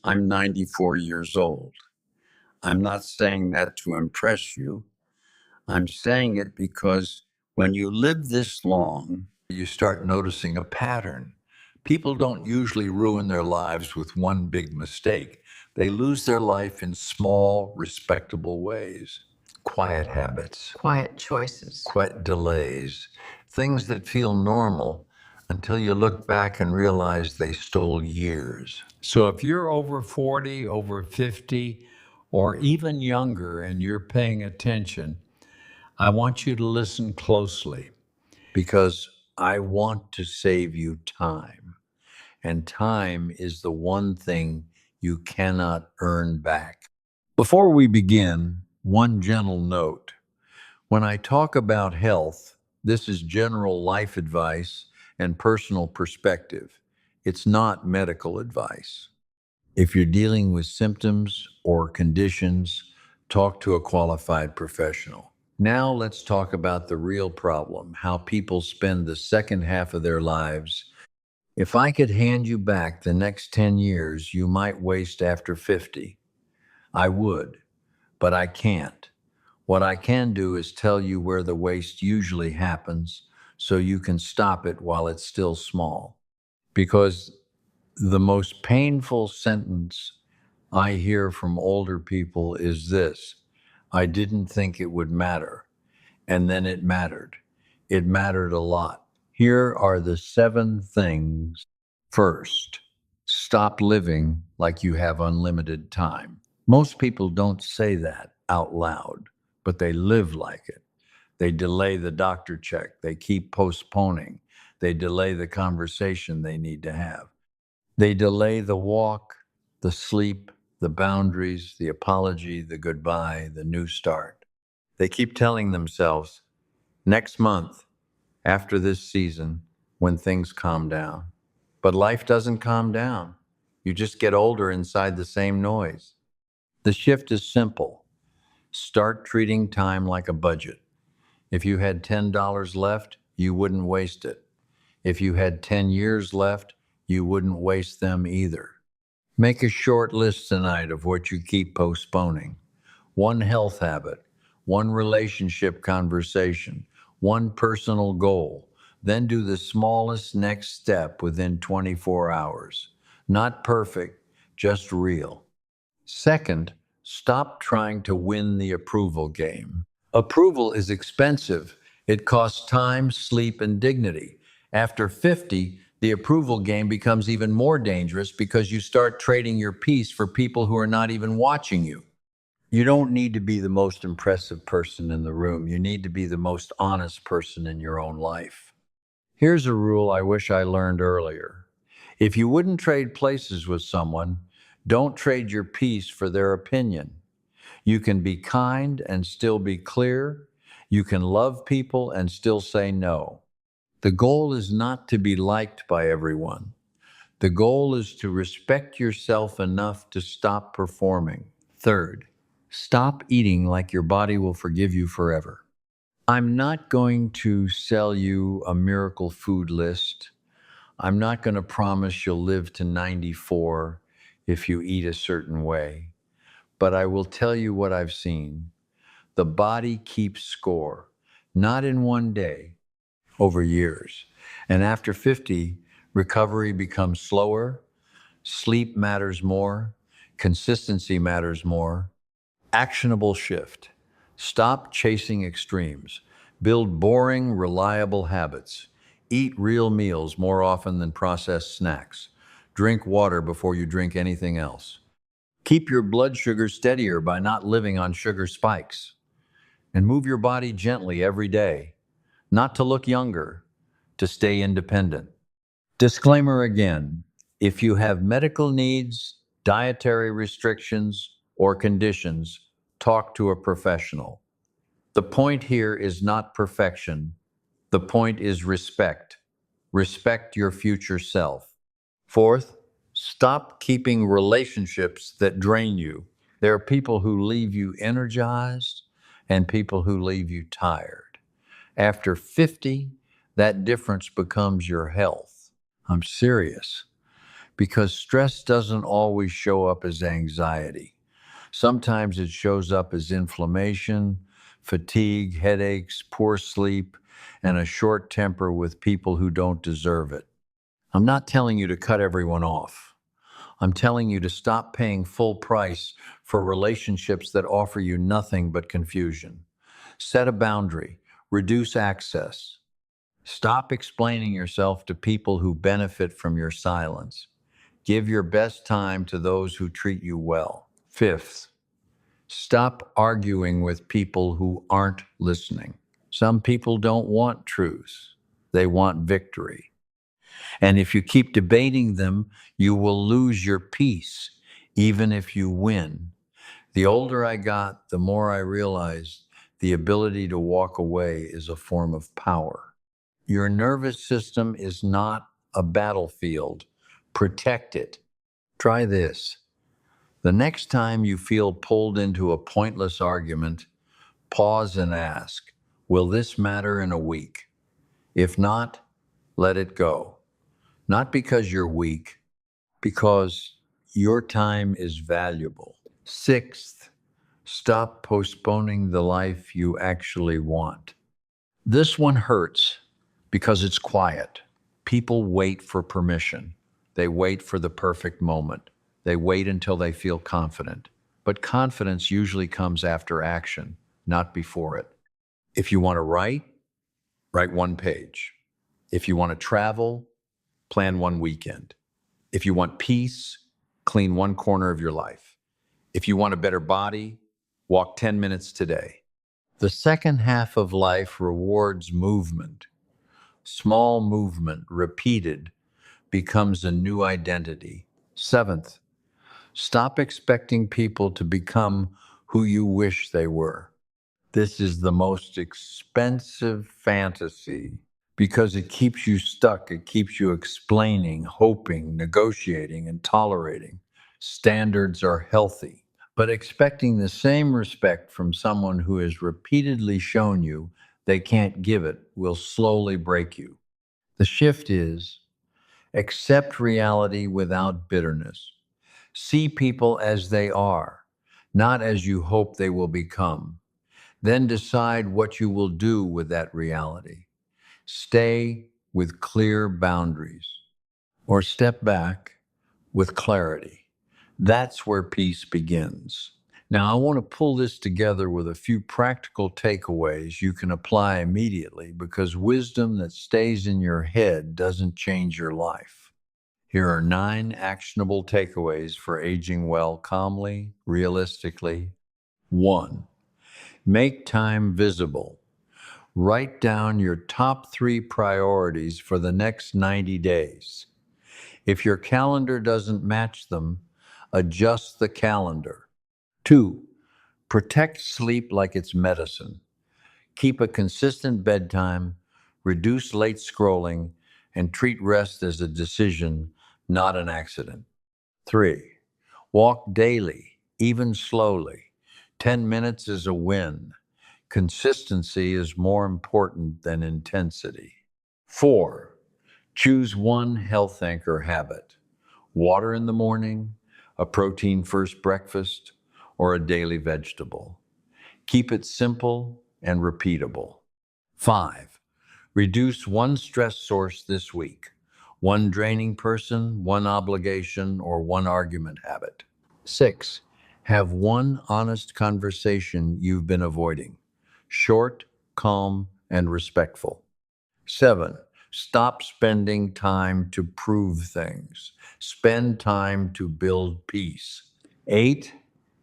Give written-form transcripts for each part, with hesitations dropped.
I'm 94 years old. I'm not saying that to impress you. I'm saying it because when you live this long, you start noticing a pattern. People don't usually ruin their lives with one big mistake. They lose their life in small, respectable ways. Quiet habits, Quiet choices. quiet delays, things that feel normal until you look back and realize they stole years. So if you're over 40, over 50, or even younger and you're paying attention, I want you to listen closely. Because I want to save you time. And time is the one thing you cannot earn back. Before we begin, one gentle note. When I talk about health, this is general life advice and personal perspective. It's not medical advice. If you're dealing with symptoms or conditions, talk to a qualified professional. Now let's talk about the real problem, how people spend the second half of their lives. If I could hand you back the next 10 years you might waste after 50, I would, but I can't. What I can do is tell you where the waste usually happens so you can stop it while it's still small. Because the most painful sentence I hear from older people is this: I didn't think it would matter. And then it mattered. It mattered a lot. Here are the 7 things. First, stop living like you have unlimited time. Most people don't say that out loud, but they live like it. They delay the doctor check. They keep postponing. They delay the conversation they need to have. They delay the walk, the sleep, the boundaries, the apology, the goodbye, the new start. They keep telling themselves, next month, after this season, when things calm down. But life doesn't calm down. You just get older inside the same noise. The shift is simple. Start treating time like a budget. If you had $10 left, you wouldn't waste it. If you had 10 years left, you wouldn't waste them either. Make a short list tonight of what you keep postponing. One health habit, one relationship conversation, one personal goal. Then do the smallest next step within 24 hours. Not perfect, just real. Second, stop trying to win the approval game. Approval is expensive. It costs time, sleep, and dignity. After 50, the approval game becomes even more dangerous because you start trading your peace for people who are not even watching you. You don't need to be the most impressive person in the room. You need to be the most honest person in your own life. Here's a rule I wish I learned earlier. If you wouldn't trade places with someone, don't trade your peace for their opinion. You can be kind and still be clear. You can love people and still say no. The goal is not to be liked by everyone. The goal is to respect yourself enough to stop performing. Third, stop eating like your body will forgive you forever. I'm not going to sell you a miracle food list. I'm not going to promise you'll live to 94 if you eat a certain way. But I will tell you what I've seen. The body keeps score, not in one day, over years. And after 50, recovery becomes slower, sleep matters more, consistency matters more. Actionable shift. Stop chasing extremes. Build boring, reliable habits. Eat real meals more often than processed snacks. Drink water before you drink anything else. Keep your blood sugar steadier by not living on sugar spikes. And move your body gently every day, not to look younger, to stay independent. Disclaimer again, if you have medical needs, dietary restrictions, or conditions, talk to a professional. The point here is not perfection. The point is respect. Respect your future self. Fourth, stop keeping relationships that drain you. There are people who leave you energized and people who leave you tired. After 50, that difference becomes your health. I'm serious. because stress doesn't always show up as anxiety. Sometimes it shows up as inflammation, fatigue, headaches, poor sleep, and a short temper with people who don't deserve it. I'm not telling you to cut everyone off. I'm telling you to stop paying full price for relationships that offer you nothing but confusion. Set a boundary, reduce access. Stop explaining yourself to people who benefit from your silence. Give your best time to those who treat you well. Fifth, stop arguing with people who aren't listening. Some people don't want truth, they want victory. And if you keep debating them, you will lose your peace, even if you win. The older I got, the more I realized the ability to walk away is a form of power. Your nervous system is not a battlefield. Protect it. Try this. The next time you feel pulled into a pointless argument, pause and ask, will this matter in a week? If not, let it go. Not because you're weak, because your time is valuable. Sixth, stop postponing the life you actually want. This one hurts because it's quiet. People wait for permission. They wait for the perfect moment. They wait until they feel confident. But confidence usually comes after action, not before it. If you want to write, write one page. If you want to travel, plan one weekend. If you want peace, clean one corner of your life. If you want a better body, walk 10 minutes today. The second half of life rewards movement. Small movement, repeated, becomes a new identity. Seventh, stop expecting people to become who you wish they were. This is the most expensive fantasy because it keeps you stuck. It keeps you explaining, hoping, negotiating, and tolerating. Standards are healthy, but expecting the same respect from someone who has repeatedly shown you they can't give it will slowly break you. The shift is accept reality without bitterness. See people as they are, not as you hope they will become. Then decide what you will do with that reality. Stay with clear boundaries or step back with clarity. That's where peace begins. Now, I want to pull this together with a few practical takeaways you can apply immediately because wisdom that stays in your head doesn't change your life. Here are 9 actionable takeaways for aging well calmly, realistically. 1. Make time visible. Write down your top 3 priorities for the next 90 days. If your calendar doesn't match them, adjust the calendar. 2. Protect sleep like it's medicine. Keep a consistent bedtime, reduce late scrolling, and treat rest as a decision, not an accident. 3. Walk daily, even slowly. 10 minutes is a win. Consistency is more important than intensity. 4. Choose one health anchor habit. Water in the morning, a protein first breakfast, or a daily vegetable. Keep it simple and repeatable. 5. Reduce one stress source this week. One draining person, one obligation, or one argument habit. 6. Have one honest conversation you've been avoiding. Short, calm, and respectful. 7. Stop spending time to prove things. Spend time to build peace. 8.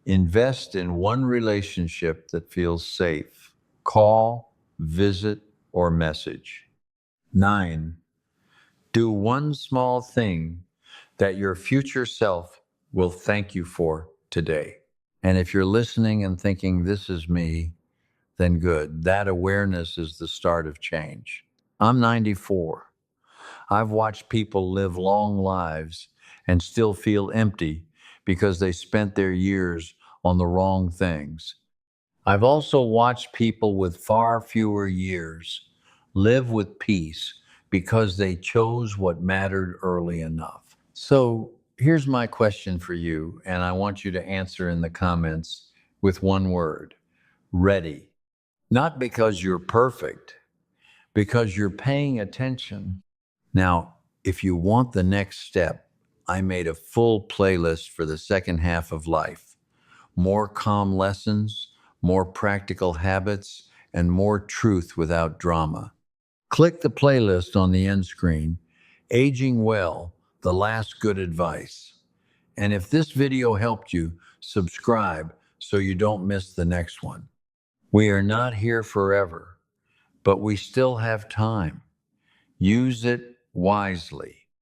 Invest in one relationship that feels safe. Call, visit, or message. 9. Do one small thing that your future self will thank you for today. And if you're listening and thinking, this is me, then good. That awareness is the start of change. I'm 94. I've watched people live long lives and still feel empty because they spent their years on the wrong things. I've also watched people with far fewer years live with peace because they chose what mattered early enough. So here's my question for you, and I want you to answer in the comments with one word: ready. Not because you're perfect, because you're paying attention. Now, if you want the next step, I made a full playlist for the second half of life. More calm lessons, more practical habits, and more truth without drama. Click the playlist on the end screen, Aging Well, The Last Good Advice. And if this video helped you, subscribe so you don't miss the next one. We are not here forever, but we still have time. Use it wisely.